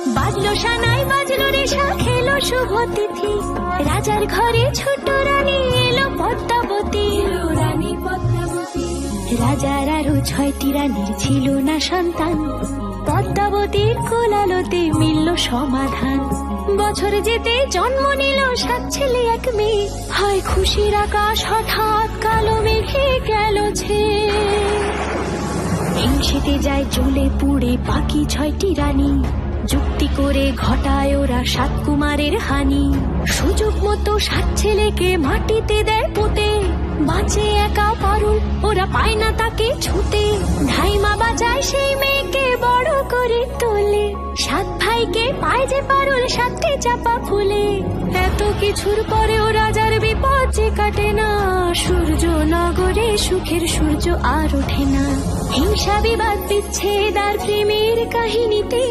বাজলো সানাই বাজলো রেশা খেলো শুভ তিথি, রাজার ঘরে ছোট রানী এলো পদ্মাবতী। রাজার আরো 6টি রানীর ছিল না সন্তান, পদ্মাবতীর কোলালোতে মিলল সমাধান। বছর যেতে জন্ম নিল 7 ছেলে 1 মেয়ে, হয় খুশির আকাশ হঠাৎ কালো মেঘে গেল ছেয়ে। হিংসেতে যায় জ্বলে পুড়ে বাকি 6টি রানী, যুক্তি করে ঘটায় ওরা 7 কুমারের হানি। সুযোগ মতো 7 ছেলেকে মাটিতে দেয় পুঁতে, বাঁচে একা পারুল ওরা পায় না তাকে ছুতে। ধাইমা বাজায় সেই মেয়েকে বড় করে তোলে, 7 ভাইকে পায় যে পারুল 7টে চাপা ফুলে। এত কিছুর পরেও রাজার বিপদ যে কাটে না, সূর্য নগরে সুখের সূর্য আর ওঠে না। হিংসা বিবাদ বিচ্ছেদ আর প্রেমের কাহিনীতে